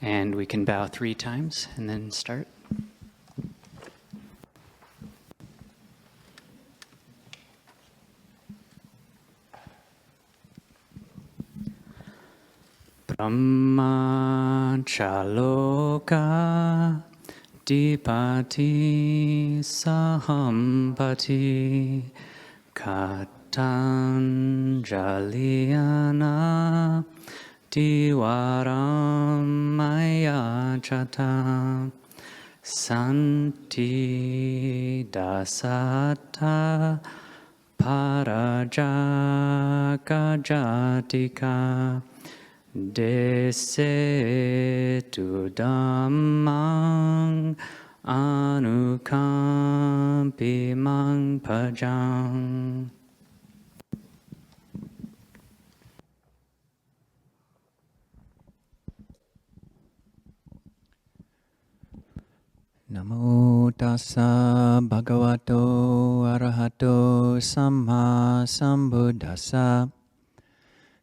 And we can bow 3 times and then start. Brahmachaloka dipati sahampati katanjaliyana diwaram maya chata santi dasata parajakajatika desetu dhammang anukampimang pajang. Namo tassa bhagavato arahato samma sambuddhassa.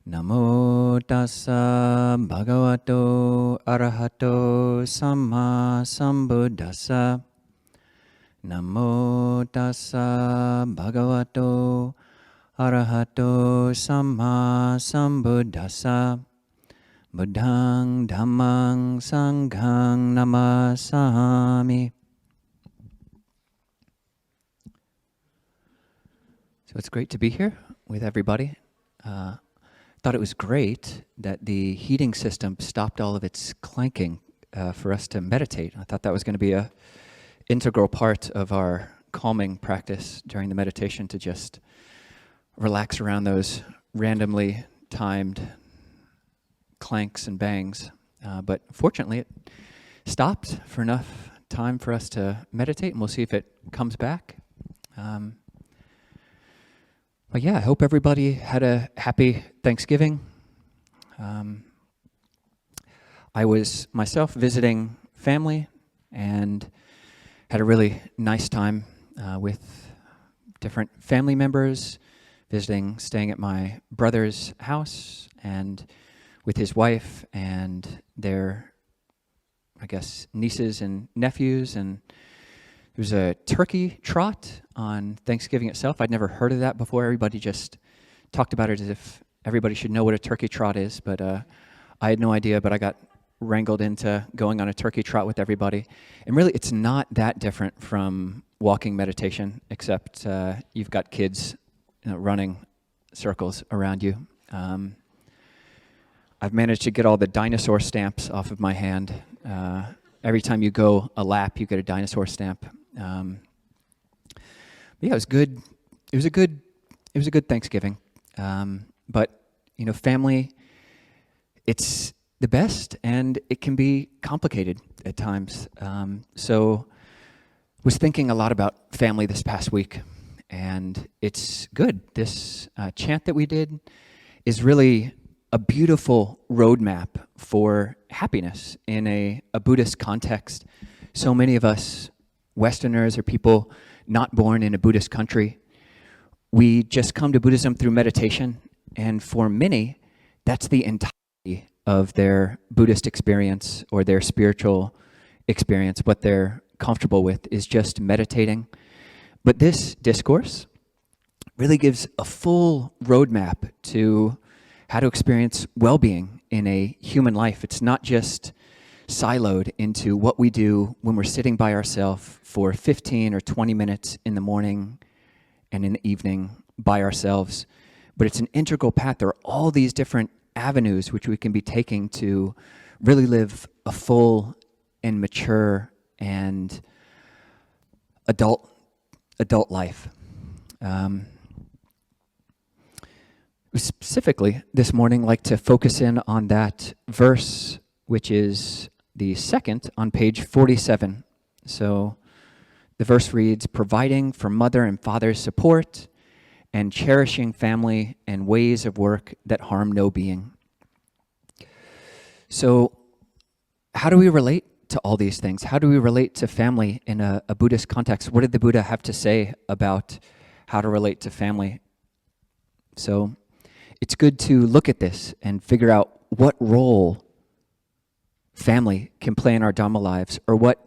Namo tassa bhagavato arahato samma sambuddhassa. Namo tassa bhagavato arahato samma sambuddhassa. Buddhang dhammang sanghang namasami. So it's great to be here with everybody. Thought it was great that the heating system stopped all of its clanking for us to meditate. I thought that was going to be an integral part of our calming practice during the meditation, to just relax around those randomly timed clanks and bangs. But fortunately, it stopped for enough time for us to meditate, and we'll see if it comes back. But yeah, I hope everybody had a happy Thanksgiving. I was myself visiting family and had a really nice time with different family members, staying at my brother's house and with his wife and their, I guess, nieces and nephews. And there was a turkey trot on Thanksgiving itself. I'd never heard of that before. Everybody just talked about it as if everybody should know what a turkey trot is. But I had no idea, but I got wrangled into going on a turkey trot with everybody. And really, it's not that different from walking meditation, except you've got kids running circles around you. I've managed to get all the dinosaur stamps off of my hand. Every time you go a lap, you get a dinosaur stamp. But yeah, it was good. It was a good Thanksgiving. But family, it's the best, and it can be complicated at times. So, was thinking a lot about family this past week, and it's good. This chant that we did is really a beautiful roadmap for happiness in a Buddhist context. So many of us Westerners or people not born in a Buddhist country, we just come to Buddhism through meditation, and for many, that's the entirety of their Buddhist experience or their spiritual experience. What they're comfortable with is just meditating. But this discourse really gives a full roadmap to how to experience well-being in a human life. It's not just siloed into what we do when we're sitting by ourselves for 15 or 20 minutes in the morning and in the evening by ourselves, but it's an integral path. There are all these different avenues which we can be taking to really live a full and mature and adult life. Specifically this morning, like to focus in on that verse, which is the second on page 47. So the verse reads, providing for mother and father's support and cherishing family and ways of work that harm no being. So how do we relate to all these things? How do we relate to family in a Buddhist context? What did the Buddha have to say about how to relate to family? So it's good to look at this and figure out what role family can play in our Dhamma lives, or what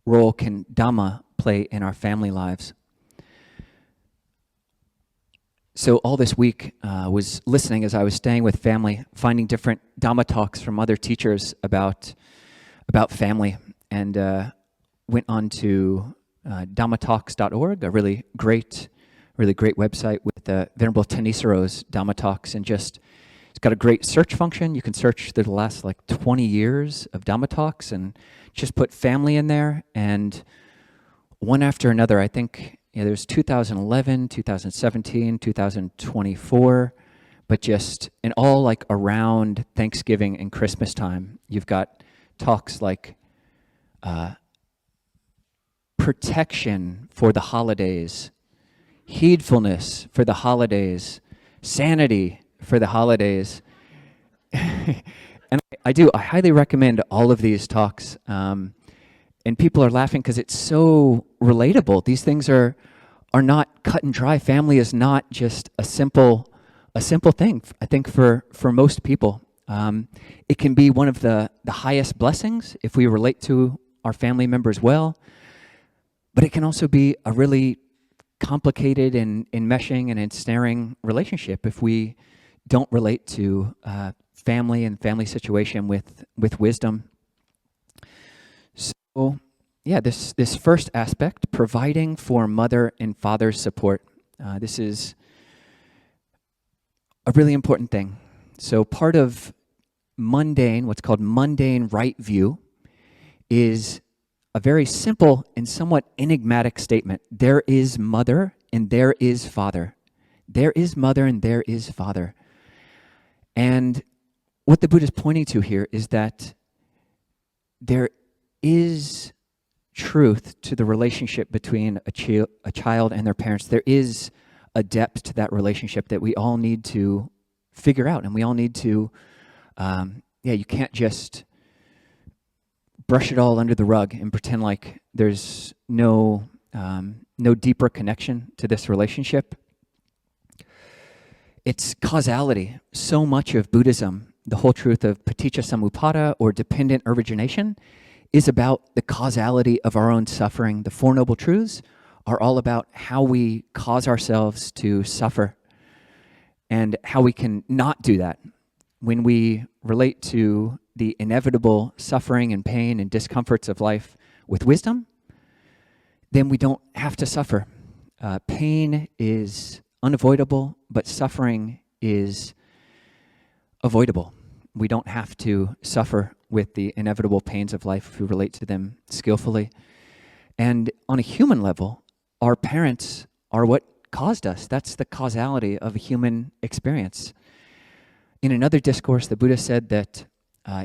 role can Dhamma play in our family lives. So all this week was listening as I was staying with family, finding different Dhamma talks from other teachers about family, and went on to dhammatalks.org, a really great website with Venerable Tenisaro's Dhamma talks, and just it's got a great search function. You can search the last like 20 years of Dhamma talks and just put family in there, and one after another, I think there's 2011, 2017, 2024, but just, and all like around Thanksgiving and Christmas time, you've got talks like protection for the holidays, heedfulness for the holidays, sanity for the holidays. And I highly recommend all of these talks. And people are laughing because it's so relatable. These things are not cut and dry. Family is not just a simple thing. I think for most people, it can be one of the highest blessings if we relate to our family members well. But it can also be a really complicated and enmeshing and ensnaring relationship if we don't relate to family and family situation with wisdom. So, yeah, this first aspect, providing for mother and father's support, this is a really important thing. So part of what's called mundane right view, is a very simple and somewhat enigmatic statement. There is mother and there is father. There is mother and there is father. And what the Buddha is pointing to here is that there is truth to the relationship between a child and their parents. There is a depth to that relationship that we all need to figure out, and we all need to, you can't just brush it all under the rug and pretend like there's no deeper connection to this relationship. It's causality. So much of Buddhism, the whole truth of paticca samuppada or dependent origination, is about the causality of our own suffering. The Four Noble Truths are all about how we cause ourselves to suffer and how we can not do that. When we relate to the inevitable suffering and pain and discomforts of life with wisdom, then we don't have to suffer. Pain is unavoidable, but suffering is avoidable. We don't have to suffer with the inevitable pains of life if we relate to them skillfully. And on a human level, our parents are what caused us. That's the causality of a human experience. In another discourse, the Buddha said that,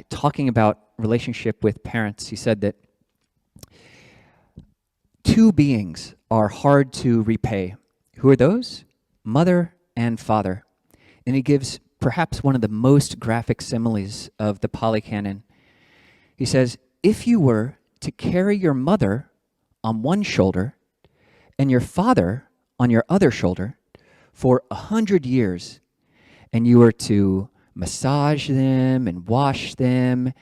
talking about relationship with parents, he said that two beings are hard to repay. Who are those? Mother and father. And he gives perhaps one of the most graphic similes of the Pali Canon. He says, if you were to carry your mother on one shoulder and your father on your other shoulder for 100 years, and you were to massage them and wash them,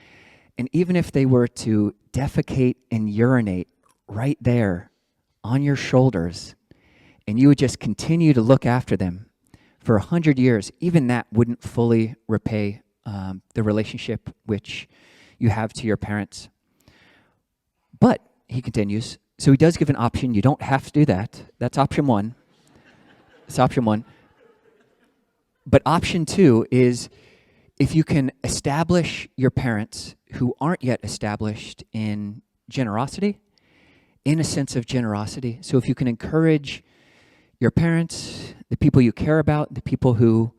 and even if they were to defecate and urinate right there on your shoulders, and you would just continue to look after them for 100 years, even that wouldn't fully repay the relationship which you have to your parents. But, he continues, so he does give an option. You don't have to do that. That's option one. It's option one. But option two is, if you can establish your parents who aren't yet established in generosity, in a sense of generosity. So if you can encourage your parents, the people you care about, the people who,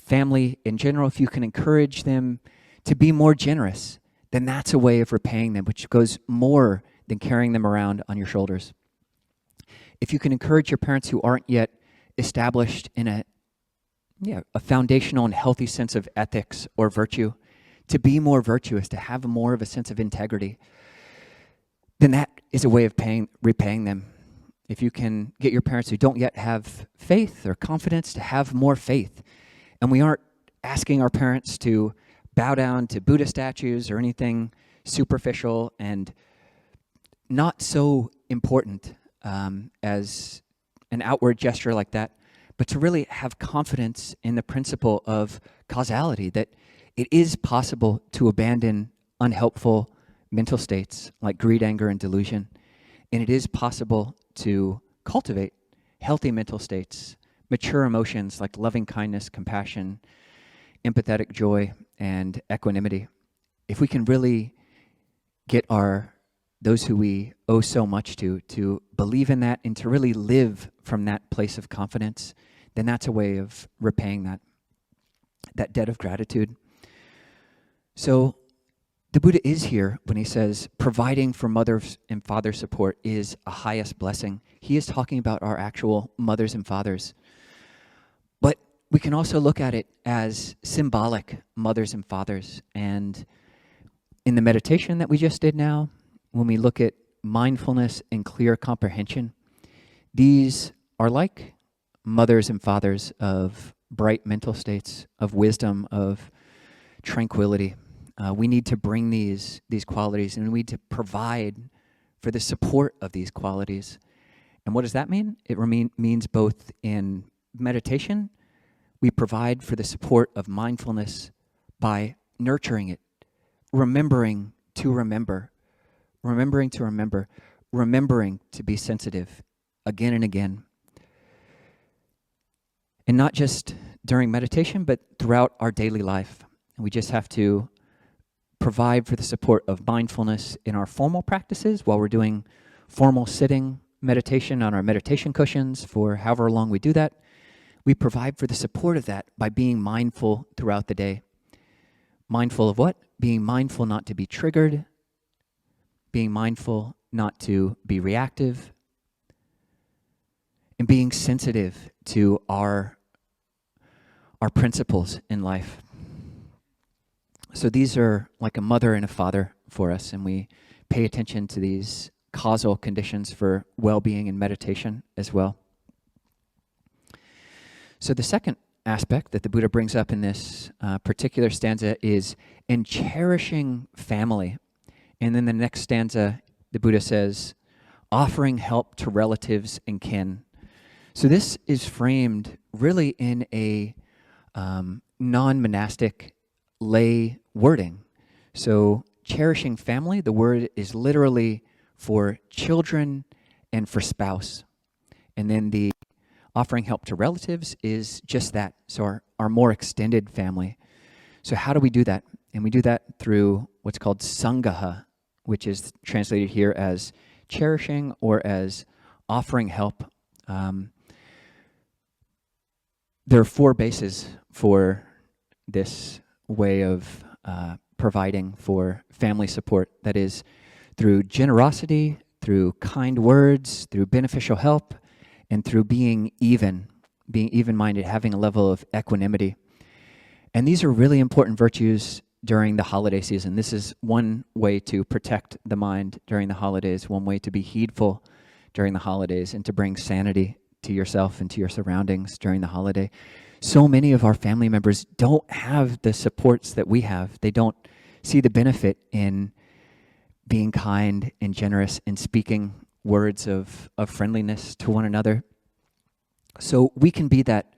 family in general, if you can encourage them to be more generous, then that's a way of repaying them, which goes more than carrying them around on your shoulders. If you can encourage your parents who aren't yet established in a foundational and healthy sense of ethics or virtue, to be more virtuous, to have more of a sense of integrity, then that is a way of repaying them. If you can get your parents who don't yet have faith or confidence to have more faith, and we aren't asking our parents to bow down to Buddha statues or anything superficial and not so important as an outward gesture like that, but to really have confidence in the principle of causality, that it is possible to abandon unhelpful mental states like greed, anger, and delusion. And it is possible to cultivate healthy mental states, mature emotions like loving kindness, compassion, empathetic joy, and equanimity. If we can really get those who we owe so much to believe in that and to really live from that place of confidence, then that's a way of repaying that debt of gratitude. So the Buddha is here when he says providing for mothers and father support is a highest blessing. He is talking about our actual mothers and fathers. But we can also look at it as symbolic mothers and fathers. And in the meditation that we just did now, when we look at mindfulness and clear comprehension, these are like mothers and fathers of bright mental states, of wisdom, of tranquility. We need to bring these qualities, and we need to provide for the support of these qualities. And what does that mean? It means both in meditation, we provide for the support of mindfulness by nurturing it, remembering to remember, remembering to be sensitive again and again. And not just during meditation, but throughout our daily life. And we just have to provide for the support of mindfulness in our formal practices while we're doing formal sitting meditation on our meditation cushions for however long we do that. We provide for the support of that by being mindful throughout the day. Mindful of what? Being mindful not to be triggered, being mindful not to be reactive, and being sensitive to our principles in life. So these are like a mother and a father for us, and we pay attention to these causal conditions for well-being and meditation as well. So the second aspect that the Buddha brings up in this particular stanza is in cherishing family. And then the next stanza, the Buddha says, offering help to relatives and kin. So this is framed really in a non-monastic lay wording. So cherishing family, the word is literally for children and for spouse. And then the offering help to relatives is just that, so our more extended family. So how do we do that? And we do that through what's called sangaha, which is translated here as cherishing or as offering help. There are 4 bases for this way of providing for family support. That is through generosity, through kind words, through beneficial help, and through being even-minded, having a level of equanimity. And these are really important virtues during the holiday season. This is one way to protect the mind during the holidays, one way to be heedful during the holidays and to bring sanity to yourself and to your surroundings during the holiday. So many of our family members don't have the supports that we have. They don't see the benefit in being kind and generous and speaking words of friendliness to one another. So we can be that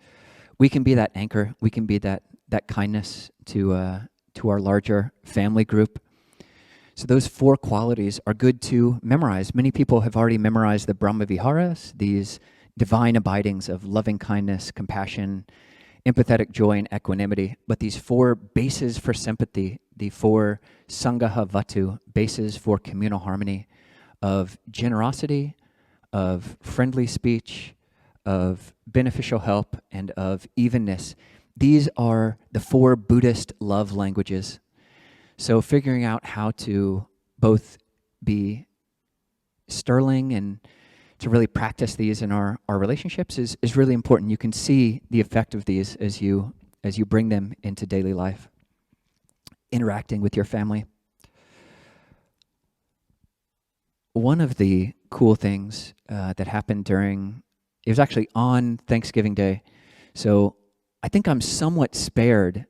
anchor. We can be that kindness to our larger family group. So those 4 qualities are good to memorize. Many people have already memorized the Brahmaviharas, these divine abidings of loving kindness, compassion, empathetic joy, and equanimity. But these 4 bases for sympathy, the 4 sangaha vatu, bases for communal harmony, of generosity, of friendly speech, of beneficial help, and of evenness. These are the 4 Buddhist love languages. So figuring out how to both be sterling and to really practice these in our relationships is really important. You can see the effect of these as you bring them into daily life, interacting with your family. One of the cool things that happened it was actually on Thanksgiving Day. So I think I'm somewhat spared.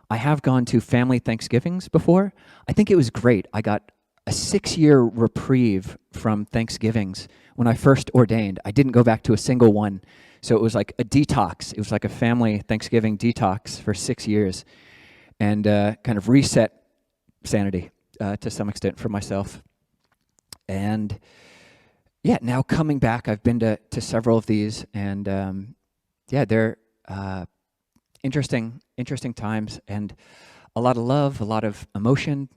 I have gone to family Thanksgivings before. I think it was great. I got a 6-year reprieve from Thanksgivings when I first ordained. I didn't go back to a single one. So it was like a detox. It was like a family Thanksgiving detox for 6 years, and kind of reset sanity to some extent for myself. And yeah, now coming back, I've been to several of these, and yeah, they're interesting times, and a lot of love, a lot of emotion.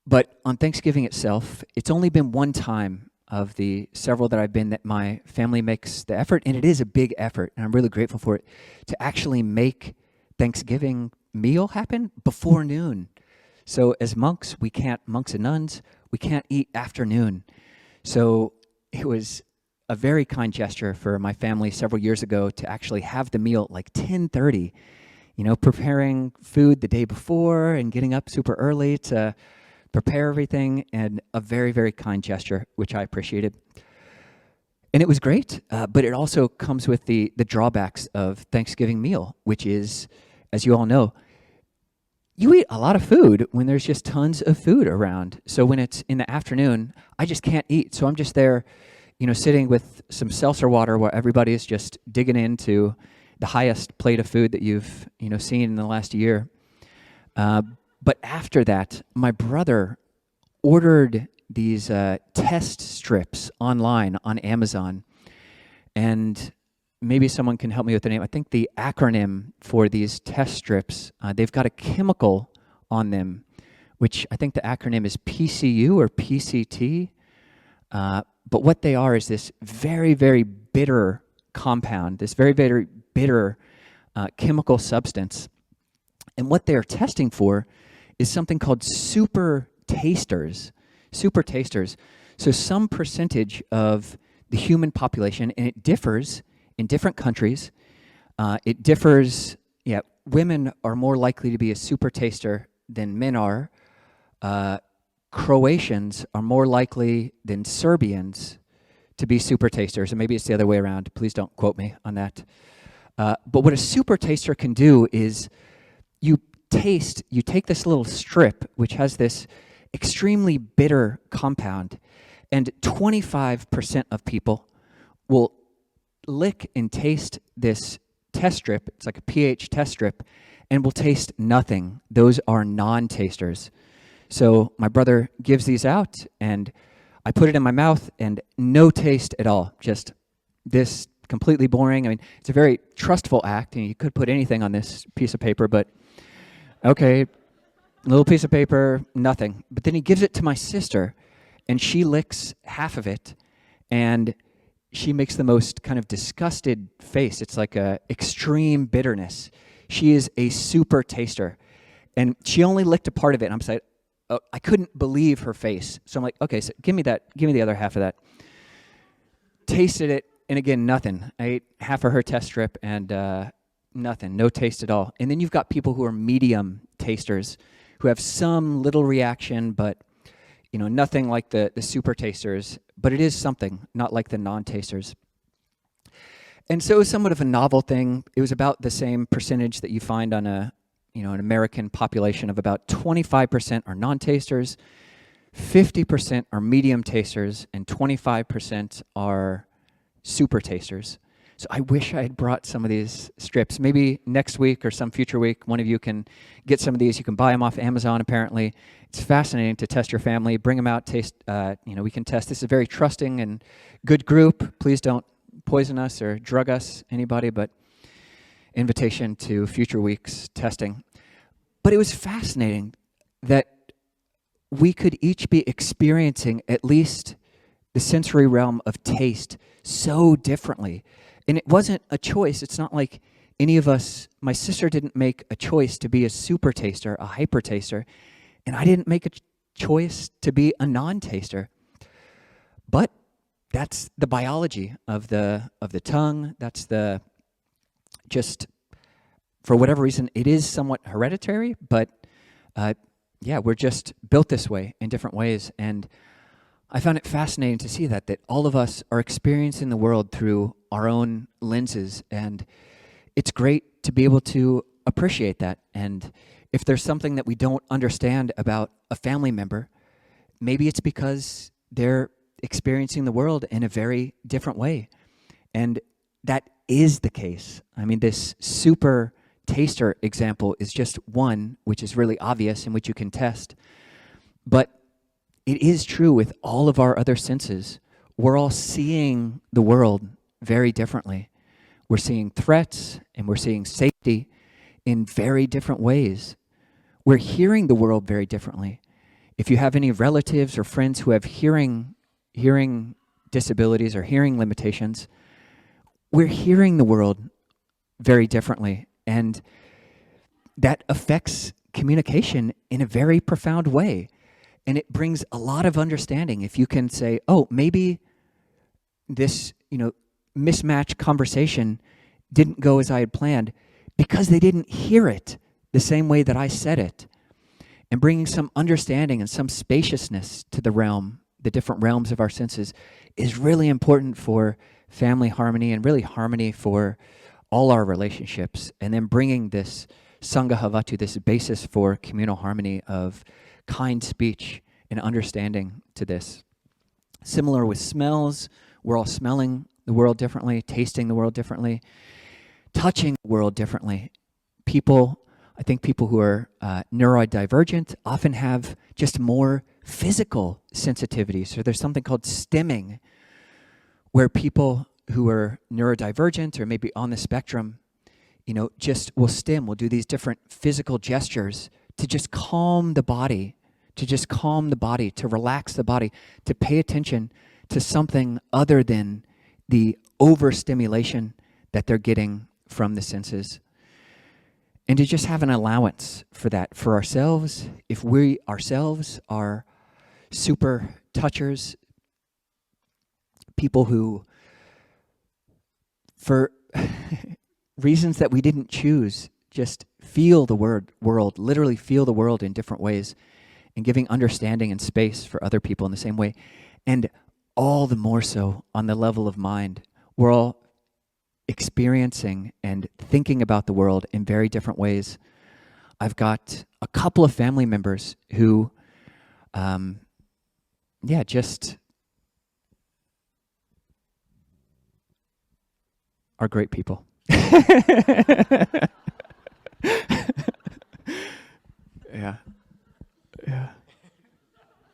But on Thanksgiving itself, it's only been one time of the several that I've been that my family makes the effort, and it is a big effort, and I'm really grateful for it, to actually make Thanksgiving meal happen before noon. So as monks and nuns, we can't eat after noon. So it was a very kind gesture for my family several years ago to actually have the meal at like 10:30, preparing food the day before and getting up super early to prepare everything, and a very, very kind gesture, which I appreciated. And it was great, but it also comes with the drawbacks of Thanksgiving meal, which is, as you all know, you eat a lot of food when there's just tons of food around. So when it's in the afternoon, I just can't eat. So I'm just there, sitting with some seltzer water while everybody is just digging into the highest plate of food that you've, seen in the last year. But after that, my brother ordered these test strips online on Amazon, and maybe someone can help me with the name. I think the acronym for these test strips, they've got a chemical on them, which I think the acronym is PCU or PCT. But what they are is this very, very bitter compound, this very, very bitter chemical substance. And what they're testing for is something called super tasters. Super tasters. So some percentage of the human population, and it differs in different countries. It differs, women are more likely to be a super taster than men are. Croatians are more likely than Serbians to be super tasters, and maybe it's the other way around. Please don't quote me on that. But what a super taster can do is you take this little strip, which has this extremely bitter compound, and 25% of people will lick and taste this test strip. It's like a pH test strip, and will taste nothing. Those are non-tasters. So my brother gives these out, and I put it in my mouth, and no taste at all. Just this completely boring. I mean, it's a very trustful act, and you could put anything on this piece of paper, but okay, little piece of paper, nothing. But then he gives it to my sister, and she licks half of it, and she makes the most kind of disgusted face. It's like a extreme bitterness. She is a super taster, and she only licked a part of it. And I'm like, oh, I couldn't believe her face. So I'm like, okay, so give me the other half of that. Tasted it, and again, nothing. I ate half of her test strip, and nothing, no taste at all. And then you've got people who are medium tasters, who have some little reaction, but nothing like the super tasters, but it is something, not like the non-tasters. And so it was somewhat of a novel thing. It was about the same percentage that you find on an American population of about 25% are non-tasters, 50% are medium tasters, and 25% are super tasters. So I wish I had brought some of these strips. Maybe next week or some future week, one of you can get some of these. You can buy them off Amazon, apparently. It's fascinating to test your family. Bring them out, taste, we can test. This is a very trusting and good group. Please don't poison us or drug us, anybody, but invitation to future weeks testing. But it was fascinating that we could each be experiencing at least the sensory realm of taste so differently. And it wasn't a choice. It's not like any of us, my sister didn't make a choice to be a super taster, a hyper taster, and I didn't make a choice to be a non-taster. But that's the biology of the tongue. That's just for whatever reason, it is somewhat hereditary, but we're just built this way in different ways. And I found it fascinating to see that all of us are experiencing the world through our own lenses, and it's great to be able to appreciate that. And if there's something that we don't understand about a family member, maybe it's because they're experiencing the world in a very different way. And that is the case. I mean, this super taster example is just one, which is really obvious and which you can test. But it is true with all of our other senses. We're all seeing the world very differently. We're seeing threats and we're seeing safety in very different ways. We're hearing the world very differently. If you have any relatives or friends who have hearing disabilities or hearing limitations, we're hearing the world very differently. And that affects communication in a very profound way. And it brings a lot of understanding if you can say, oh, maybe this, mismatched conversation didn't go as I had planned because they didn't hear it the same way that I said it. And bringing some understanding and some spaciousness to the different realms of our senses, is really important for family harmony and really harmony for all our relationships. And then bringing this Sangha Havatu, this basis for communal harmony of kind speech and understanding to this. Similar with smells, we're all smelling the world differently, tasting the world differently, touching the world differently. I think people who are neurodivergent often have just more physical sensitivity. So there's something called stimming, where people who are neurodivergent or maybe on the spectrum, just will stim, will do these different physical gestures to just calm the body, to relax the body, to pay attention to something other than the overstimulation that they're getting from the senses. And to just have an allowance for that, for ourselves. If we ourselves are super touchers, people who, for reasons that we didn't choose, just feel the world, literally feel the world in different ways, and giving understanding and space for other people in the same way. And all the more so on the level of mind. We're all experiencing and thinking about the world in very different ways. I've got a couple of family members who, just are great people.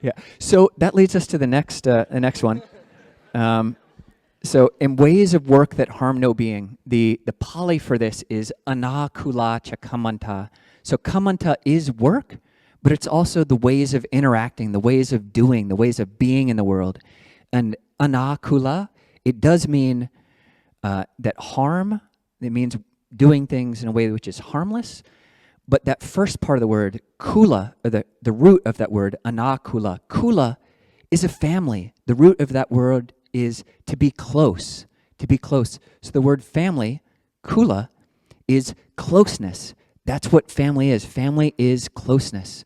Yeah. So that leads us to the next one. So in ways of work that harm no being, the Pali for this is anakula cha kamanta. So kamanta is work, but it's also the ways of interacting, the ways of doing, the ways of being in the world. And anakula, it does mean that harm, it means doing things in a way which is harmless. But that first part of the word, kula, or the root of that word, anakula, kula is a family. The root of that word is to be close, to be close. So the word family, kula, is closeness. That's what family is. Family is closeness.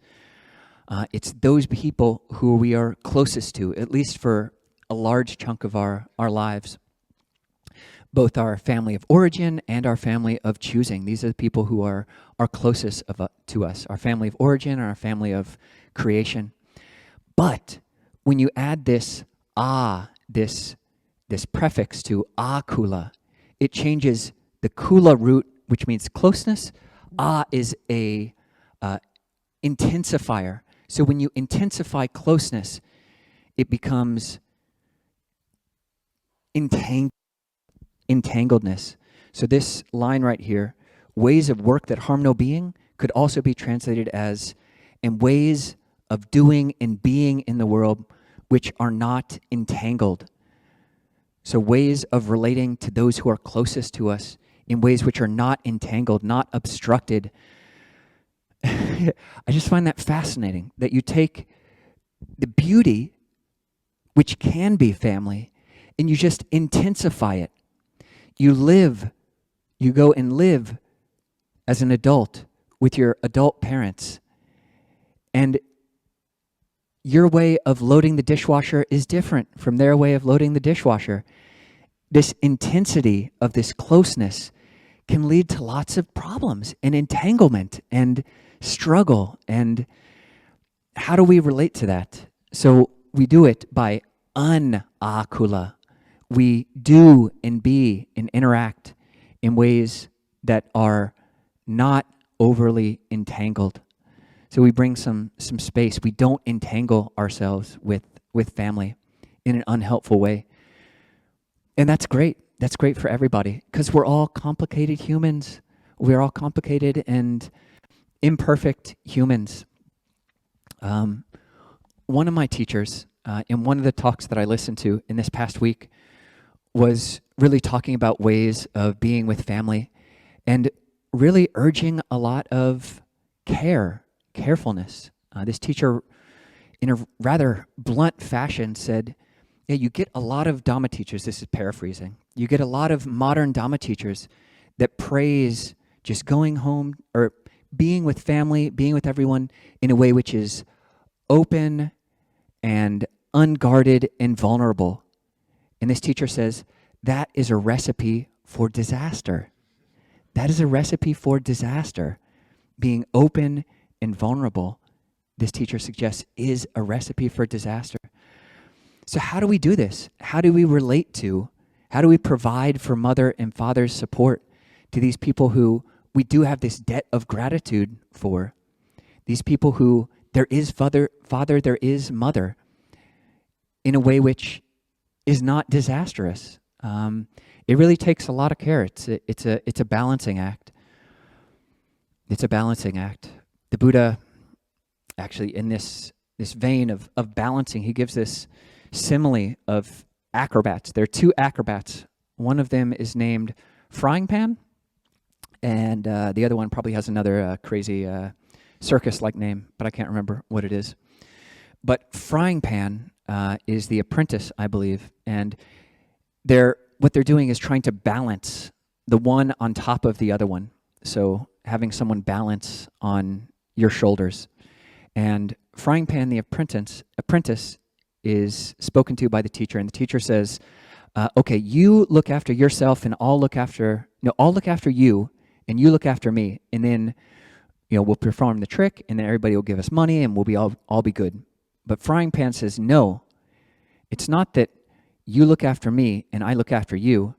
It's those people who we are closest to, at least for a large chunk of our lives. Both our family of origin and our family of choosing. These are the people who are closest to us, our family of origin and our family of creation. But when you add this this prefix to akula, it changes the kula root, which means closeness. Is a intensifier. So when you intensify closeness, it becomes entangledness. So this line right here, ways of work that harm no being, could also be translated as, and ways of doing and being in the world which are not entangled. So ways of relating to those who are closest to us in ways which are not entangled, not obstructed. I just find that fascinating, that you take the beauty, which can be family, and you just intensify it. You go and live as an adult with your adult parents, and your way of loading the dishwasher is different from their way of loading the dishwasher. This intensity of this closeness can lead to lots of problems and entanglement and struggle. And how do we relate to that? So we do it by un-akula. We do and be and interact in ways that are not overly entangled. So we bring some space. We don't entangle ourselves with family in an unhelpful way. And that's great. That's great for everybody because we're all complicated humans. We're all complicated and imperfect humans. One of my teachers in one of the talks that I listened to in this past week was really talking about ways of being with family and really urging a lot of carefulness. This teacher, in a rather blunt fashion, said, yeah, you get a lot of Dhamma teachers, this is paraphrasing, you get a lot of modern Dhamma teachers that praise just going home or being with family, being with everyone in a way which is open and unguarded and vulnerable. And this teacher says, that is a recipe for disaster. That is a recipe for disaster. Being open and vulnerable, this teacher suggests, is a recipe for disaster. So how do we do this? How do we relate to, how do we provide for mother and father's support to these people who we do have this debt of gratitude for? These people who there is father, there is mother, in a way which is not disastrous. It really takes a lot of care. It's a balancing act. It's a balancing act. The Buddha, actually, in this vein of balancing, he gives this simile of acrobats. There are two acrobats. One of them is named Frying Pan, and the other one probably has another crazy circus-like name, but I can't remember what it is. But Frying Pan is the apprentice, I believe, and what they're doing is trying to balance the one on top of the other one. So having someone balance on your shoulders. And Frying Pan, the apprentice, is spoken to by the teacher, and the teacher says, okay, you look after yourself, and I'll look after you, and you look after me, and then we'll perform the trick, and then everybody will give us money, and we'll be all be good. But Frying Pan says, no, it's not that you look after me and I look after you,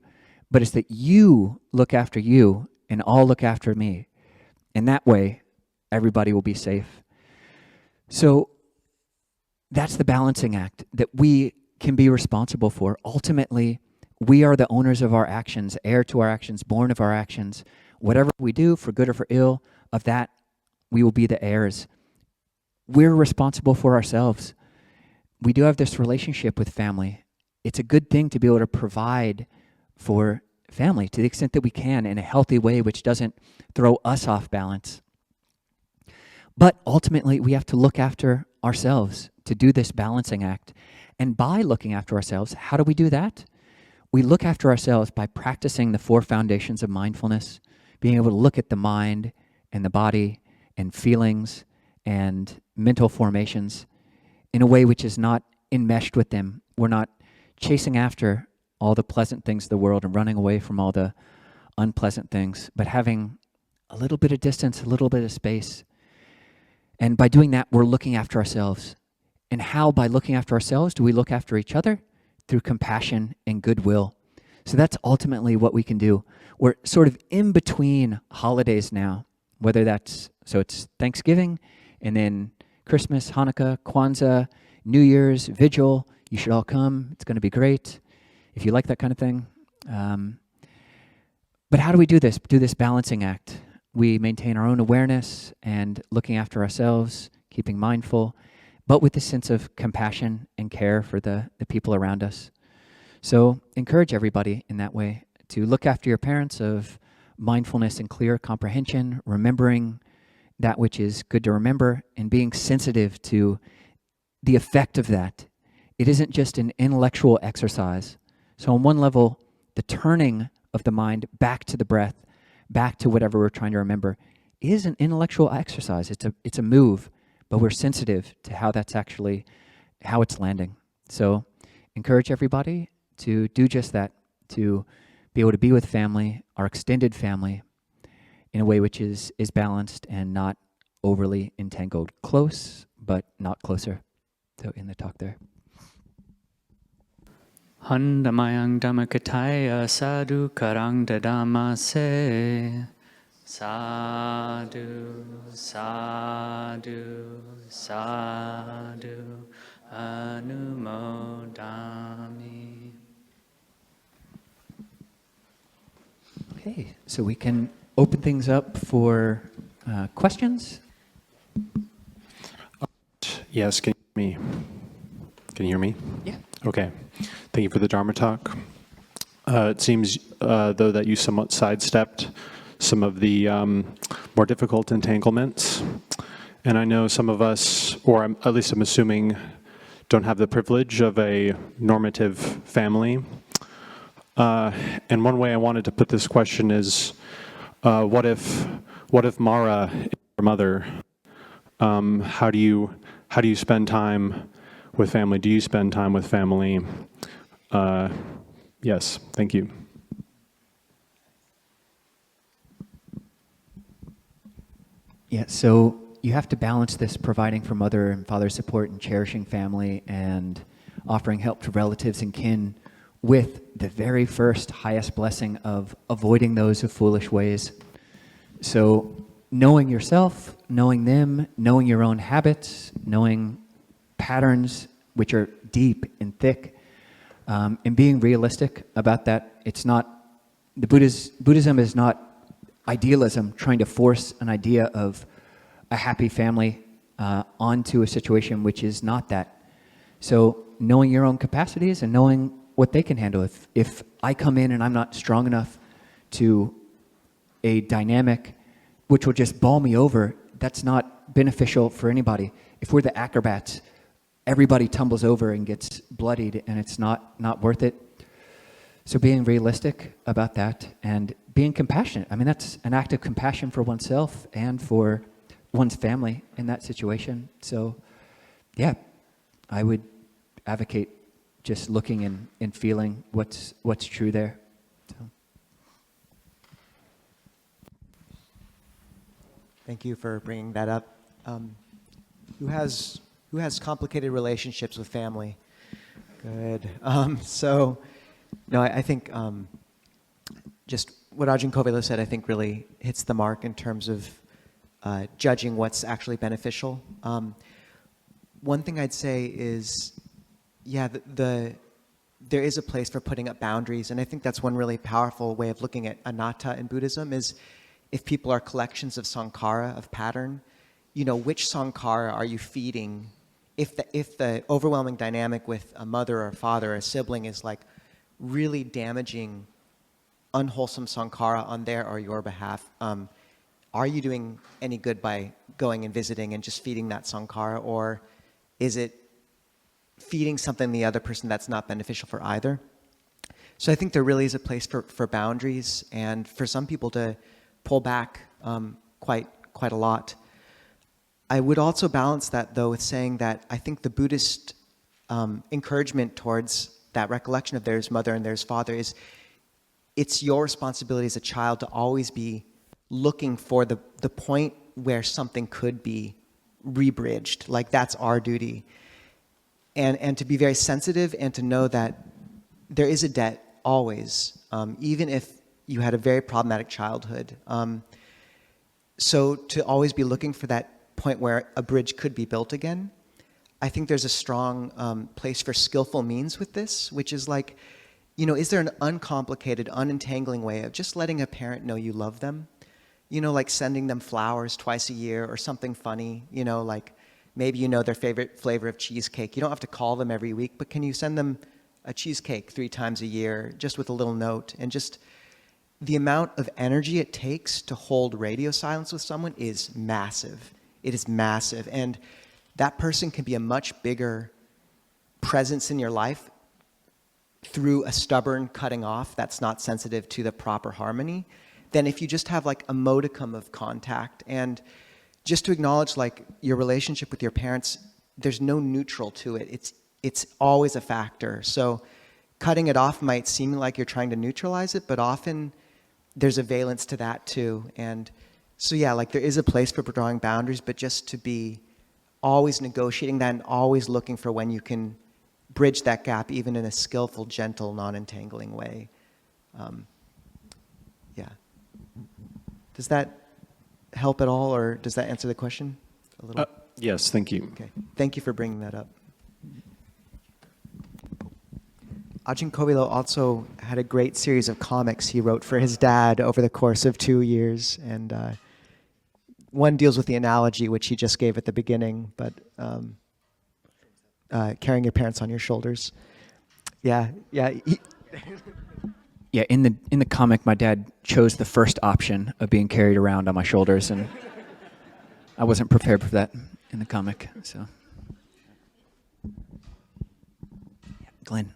but it's that you look after you and I'll look after me. And that way, everybody will be safe. So that's the balancing act that we can be responsible for. Ultimately, we are the owners of our actions, heir to our actions, born of our actions. Whatever we do, for good or for ill, of that, we will be the heirs. We're responsible for ourselves. We do have this relationship with family. It's a good thing to be able to provide for family to the extent that we can in a healthy way, which doesn't throw us off balance. But ultimately, we have to look after ourselves to do this balancing act. And by looking after ourselves, how do we do that? We look after ourselves by practicing the 4 foundations of mindfulness, being able to look at the mind and the body and feelings and mental formations in a way which is not enmeshed with them. We're not chasing after all the pleasant things of the world and running away from all the unpleasant things, but having a little bit of distance, a little bit of space. And by doing that, we're looking after ourselves. And how, by looking after ourselves, do we look after each other? Through compassion and goodwill. So that's ultimately what we can do. We're sort of in between holidays now, whether it's Thanksgiving, and then Christmas, Hanukkah, Kwanzaa, New Year's, Vigil. You should all come. It's going to be great if you like that kind of thing. But how do we do this? Do this balancing act. We maintain our own awareness and looking after ourselves, keeping mindful, but with a sense of compassion and care for the people around us. So encourage everybody in that way to look after your parents of mindfulness and clear comprehension, remembering that which is good to remember, and being sensitive to the effect of that. It isn't just an intellectual exercise. So on one level, the turning of the mind back to the breath, back to whatever we're trying to remember, is an intellectual exercise. It's a move, but we're sensitive to how it's landing. So encourage everybody to do just that, to be able to be with family, our extended family, in a way which is balanced and not overly entangled. Close, but not closer. So in the talk there. Handamayang Dhammakataya Sadhu Karang Dadamase. Sadhu, sadhu, sadhu, anumodami. Okay, so we can open things up for questions. Yes, can you hear me? Yeah. Okay. Thank you for the Dharma talk. It seems, though, that you somewhat sidestepped some of the more difficult entanglements. And I know some of us, or at least I'm assuming, don't have the privilege of a normative family. And one way I wanted to put this question is, what if Mara is your mother? How do you spend time with family? Do you spend time with family? Yes, thank you. Yeah, so you have to balance this providing for mother and father support and cherishing family and offering help to relatives and kin with the very first highest blessing of avoiding those of foolish ways. So knowing yourself, knowing them, knowing your own habits, knowing patterns which are deep and thick, and being realistic about that. It's not, Buddhism is not idealism, trying to force an idea of a happy family onto a situation which is not that. So knowing your own capacities and knowing what they can handle. If I come in and I'm not strong enough to a dynamic which will just ball me over, that's not beneficial for anybody. If we're the acrobats, everybody tumbles over and gets bloodied, and it's not worth it. So being realistic about that and being compassionate. I mean, that's an act of compassion for oneself and for one's family in that situation. So, yeah, I would advocate just looking and feeling what's true there. So. Thank you for bringing that up. Who has complicated relationships with family? Good. I think just what Ajahn Kovilo said, I think really hits the mark in terms of judging what's actually beneficial. One thing I'd say is, yeah, there is a place for putting up boundaries, and I think that's one really powerful way of looking at anatta in Buddhism is if people are collections of sankhara, of pattern, which sankhara are you feeding? If the overwhelming dynamic with a mother or a father or a sibling is like really damaging unwholesome sankhara on their or your behalf, are you doing any good by going and visiting and just feeding that sankhara, or is it feeding something the other person that's not beneficial for either? So I think there really is a place for boundaries and for some people to pull back quite a lot. I would also balance that, though, with saying that I think the Buddhist encouragement towards that recollection of there's mother and there's father is it's your responsibility as a child to always be looking for the point where something could be rebridged. Like, that's our duty. And to be very sensitive and to know that there is a debt always, even if you had a very problematic childhood. So to always be looking for that point where a bridge could be built again. I think there's a strong place for skillful means with this, which is like, is there an uncomplicated, unentangling way of just letting a parent know you love them? Like sending them flowers twice a year or something funny, like maybe their favorite flavor of cheesecake. You don't have to call them every week, but can you send them a cheesecake 3 times a year just with a little note? And just the amount of energy it takes to hold radio silence with someone is massive. It is massive. And that person can be a much bigger presence in your life through a stubborn cutting off that's not sensitive to the proper harmony than if you just have like a modicum of contact. And just to acknowledge like your relationship with your parents, there's no neutral to it. It's always a factor. So cutting it off might seem like you're trying to neutralize it, but often there's a valence to that too. And so yeah, like there is a place for drawing boundaries, but just to be always negotiating that and always looking for when you can bridge that gap, even in a skillful, gentle, non-entangling way. Yeah. Does that help at all, or does that answer the question a little? Yes, thank you. Okay. Thank you for bringing that up. Ajahn Kovilo also had a great series of comics he wrote for his dad over the course of 2 years, and one deals with the analogy which he just gave at the beginning, but carrying your parents on your shoulders. Yeah. Yeah, in the comic, my dad chose the first option of being carried around on my shoulders, and I wasn't prepared for that in the comic. So, yeah, Glenn.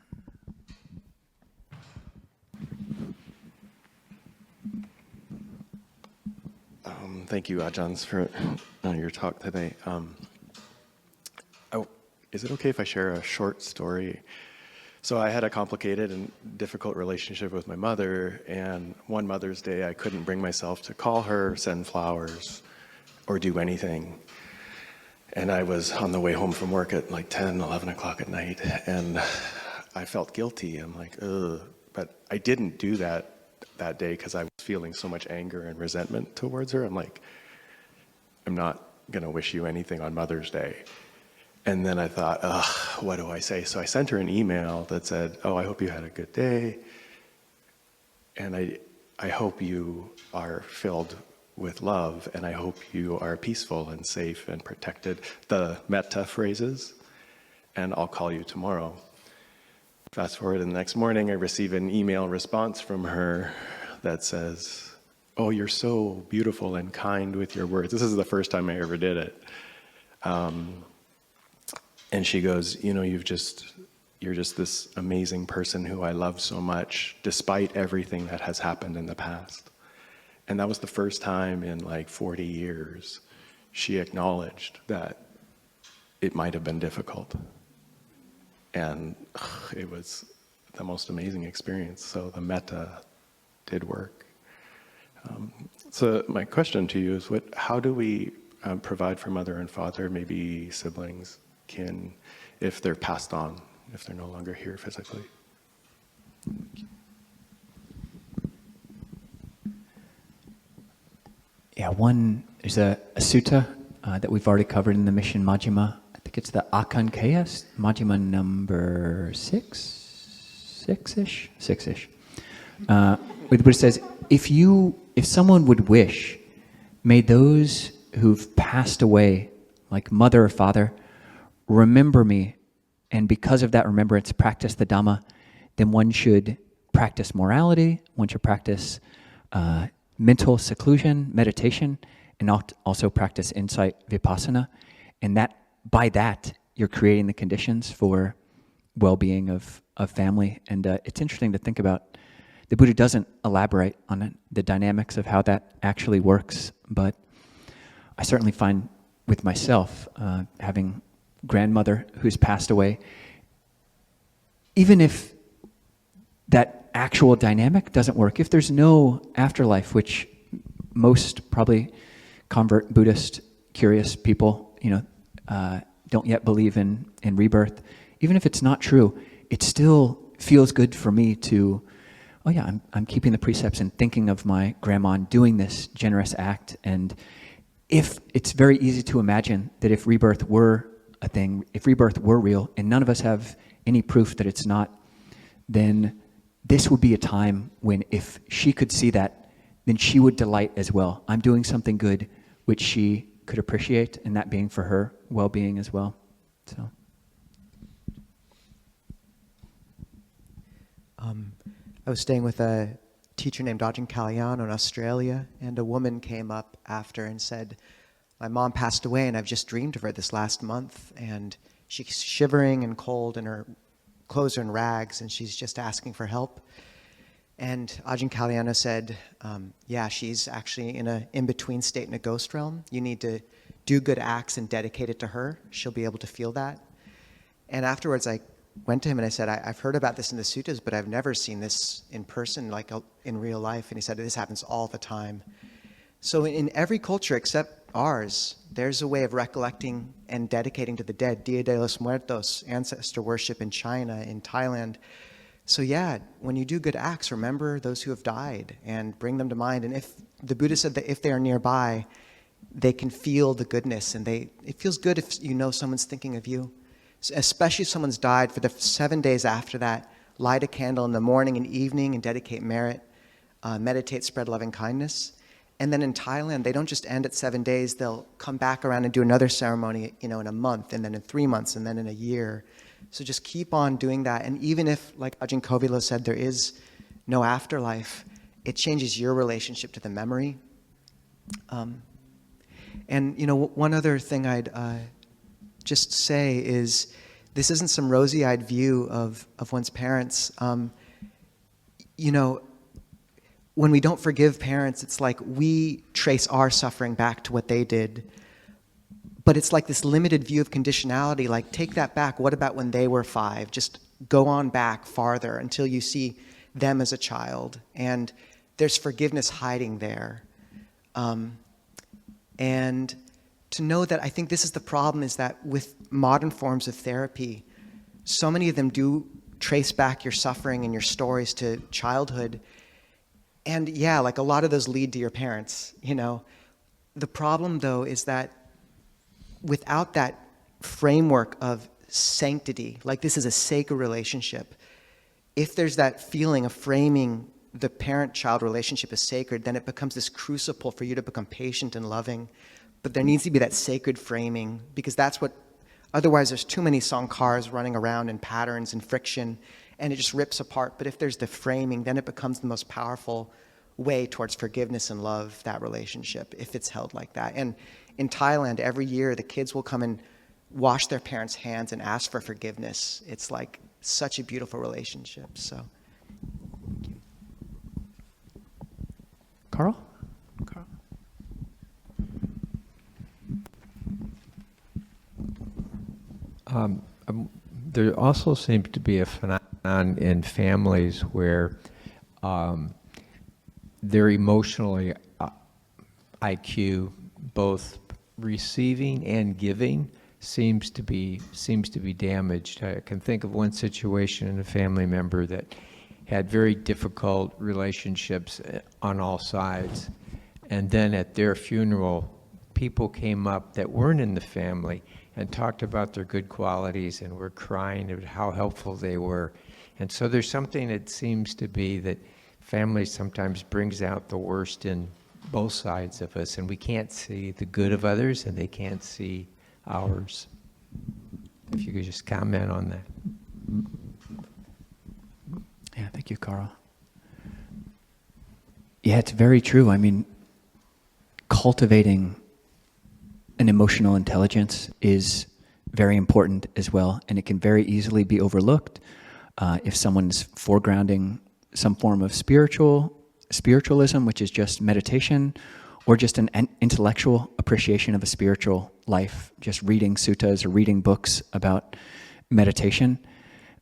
Thank you, Ajahn, for your talk today. Is it okay if I share a short story? So I had a complicated and difficult relationship with my mother, and one Mother's Day I couldn't bring myself to call her, send flowers, or do anything. And I was on the way home from work at like 10, 11 o'clock at night, and I felt guilty. I'm like, ugh. But I didn't do that day because I was feeling so much anger and resentment towards her. I'm like, I'm not going to wish you anything on Mother's Day. And then I thought, what do I say? So I sent her an email that said, I hope you had a good day. And I hope you are filled with love, and I hope you are peaceful and safe and protected. The metta phrases, and I'll call you tomorrow. Fast forward, and the next morning I receive an email response from her that says, oh, you're so beautiful and kind with your words. This is the first time I ever did it. And she goes, you're just this amazing person who I love so much, despite everything that has happened in the past. And that was the first time in like 40 years she acknowledged that it might have been difficult. And it was the most amazing experience. So the metta did work. So my question to you is, how do we provide for mother and father, maybe siblings, kin, if they're passed on, if they're no longer here physically? Yeah, there's a sutta that we've already covered in the Mission Majjhima. I think it's the Akankaya, Majjhima number six-ish. Where the Buddha says, if someone would wish, may those who've passed away, like mother or father, remember me, and because of that remembrance, practice the Dhamma, then one should practice morality, one should practice mental seclusion, meditation, and also practice insight, vipassana, and by that you're creating the conditions for well-being of family. And it's interesting to think about. The Buddha doesn't elaborate on the dynamics of how that actually works, but I certainly find with myself, having grandmother who's passed away, even if that actual dynamic doesn't work, if there's no afterlife, which most probably convert Buddhist curious people, don't yet believe in rebirth, even if it's not true, it still feels good for me to, I'm keeping the precepts and thinking of my grandma and doing this generous act. And if it's very easy to imagine that if rebirth were a thing, if rebirth were real, and none of us have any proof that it's not, then this would be a time when if she could see that, then she would delight as well. I'm doing something good which she could appreciate, and that being for her well-being as well. So. I was staying with a teacher named Ajahn Kalyan in Australia, and a woman came up after and said, my mom passed away and I've just dreamed of her this last month, and she's shivering and cold and her clothes are in rags and she's just asking for help. And Ajahn Kalyana said, she's actually in a in-between state in a ghost realm. You need to do good acts and dedicate it to her. She'll be able to feel that. And afterwards I went to him and I said, I've heard about this in the suttas, but I've never seen this in person, like in real life. And he said, this happens all the time. So in every culture except ours, there's a way of recollecting and dedicating to the dead. Dia de los Muertos, ancestor worship in China, in Thailand. So yeah, when you do good acts, remember those who have died and bring them to mind. And if the Buddha said that if they are nearby, they can feel the goodness, and it feels good if you know someone's thinking of you. Especially if someone's died, for the 7 days after that, light a candle in the morning and evening and dedicate merit, meditate, spread loving kindness. And then in Thailand, they don't just end at 7 days, they'll come back around and do another ceremony, in a month, and then in 3 months, and then in a year. So just keep on doing that. And even if, like Ajahn Kovilo said, there is no afterlife, it changes your relationship to the memory. And one other thing I'd just say is, this isn't some rosy-eyed view of one's parents. When we don't forgive parents, it's like we trace our suffering back to what they did. But it's like this limited view of conditionality, like take that back. What about when they were 5? Just go on back farther until you see them as a child. And there's forgiveness hiding there. And to know that, I think this is the problem, is that with modern forms of therapy, so many of them do trace back your suffering and your stories to childhood. And yeah, like a lot of those lead to your parents, The problem, though, is that without that framework of sanctity, like this is a sacred relationship, if there's that feeling of framing the parent-child relationship as sacred, then it becomes this crucible for you to become patient and loving. But there needs to be that sacred framing, because that's what, otherwise there's too many sankharas running around in patterns and friction, and it just rips apart. But if there's the framing, then it becomes the most powerful way towards forgiveness and love, that relationship, if it's held like that. And in Thailand, every year, the kids will come and wash their parents' hands and ask for forgiveness. It's like such a beautiful relationship, so. Carl? There also seems to be a phenomenon in families where their emotionally IQ, both receiving and giving, seems to be damaged. I can think of one situation in a family member that had very difficult relationships on all sides, and then at their funeral, people came up that weren't in the family and talked about their good qualities and were crying at how helpful they were. And so there's something that seems to be that family sometimes brings out the worst in both sides of us, and we can't see the good of others and they can't see ours. If you could just comment on that. Yeah, thank you, Carl. Yeah, it's very true. I mean, cultivating an emotional intelligence is very important as well, and it can very easily be overlooked if someone's foregrounding some form of spiritualism, which is just meditation, or just an intellectual appreciation of a spiritual life, just reading suttas or reading books about meditation.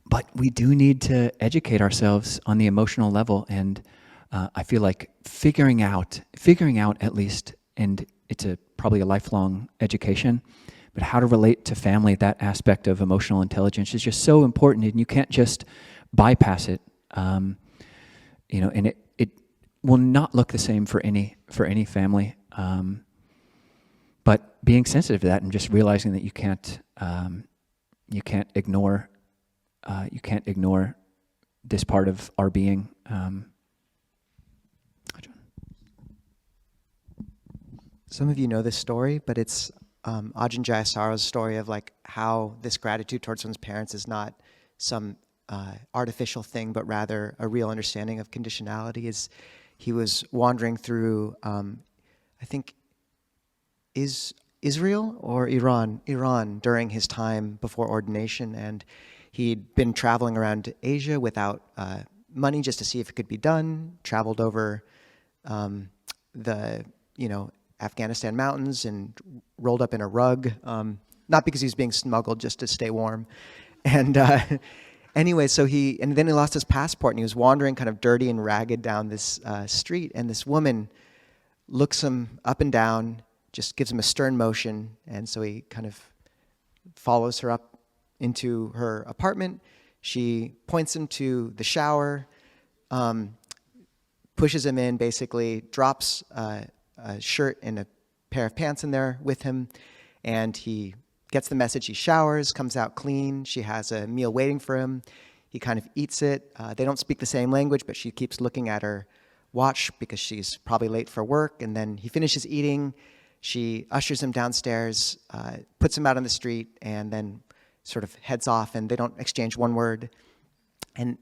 But we do need to educate ourselves on the emotional level, and I feel like figuring out at least, and it's probably a lifelong education, but how to relate to family, that aspect of emotional intelligence is just so important, and you can't just bypass it. And it will not look the same for any family. But being sensitive to that and just realizing that you can't ignore this part of our being. Some of you know this story, but it's Ajahn Jayasaro's story of like how this gratitude towards one's parents is not some artificial thing, but rather a real understanding of conditionality. He was wandering through, I think, Israel or Iran during his time before ordination, and he'd been traveling around Asia without money just to see if it could be done. Traveled over the Afghanistan mountains and rolled up in a rug, not because he was being smuggled, just to stay warm. And anyway, and then he lost his passport, and he was wandering kind of dirty and ragged down this street, and this woman looks him up and down, just gives him a stern motion, and so he kind of follows her up into her apartment. She points him to the shower, pushes him in, basically drops a shirt and a pair of pants in there with him, and he gets the message. He showers, comes out clean. She has a meal waiting for him. He kind of eats it. They don't speak the same language, but she keeps looking at her watch because she's probably late for work. And then he finishes eating. She ushers him downstairs, puts him out on the street, and then sort of heads off, and they don't exchange one word. And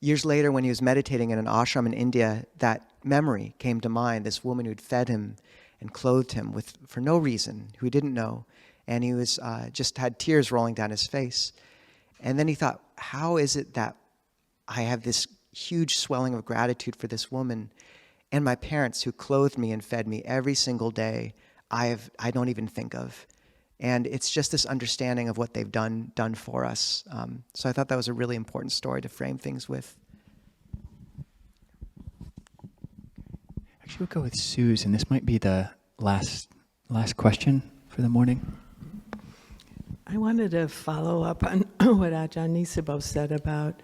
years later, when he was meditating in an ashram in India, that memory came to mind, this woman who'd fed him and clothed him for no reason, who he didn't know. And he was just had tears rolling down his face. And then he thought, how is it that I have this huge swelling of gratitude for this woman and my parents who clothed me and fed me every single day I don't even think of. And it's just this understanding of what they've done for us. So I thought that was a really important story to frame things with. Actually, we'll go with Suze, and this might be the last question for the morning. I wanted to follow up on what Ajahn Nisabho said about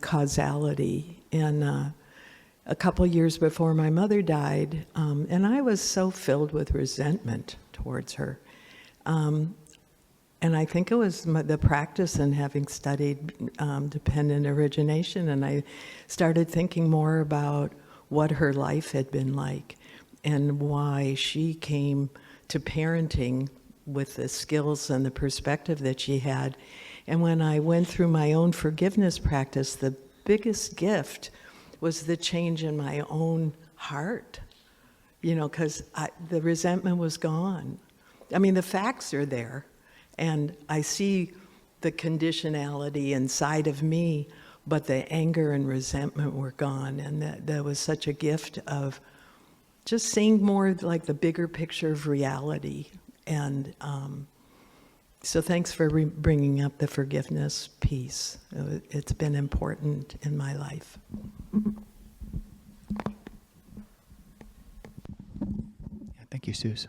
causality. And a couple years before my mother died, and I was so filled with resentment towards her. And I think it was the practice and having studied dependent origination, and I started thinking more about what her life had been like and why she came to parenting with the skills and the perspective that she had. And when I went through my own forgiveness practice, the biggest gift was the change in my own heart, because the resentment was gone. I mean, the facts are there, and I see the conditionality inside of me, but the anger and resentment were gone, and that was such a gift of just seeing more like the bigger picture of reality. And so thanks for bringing up the forgiveness piece. It's been important in my life. Thank you, Suze.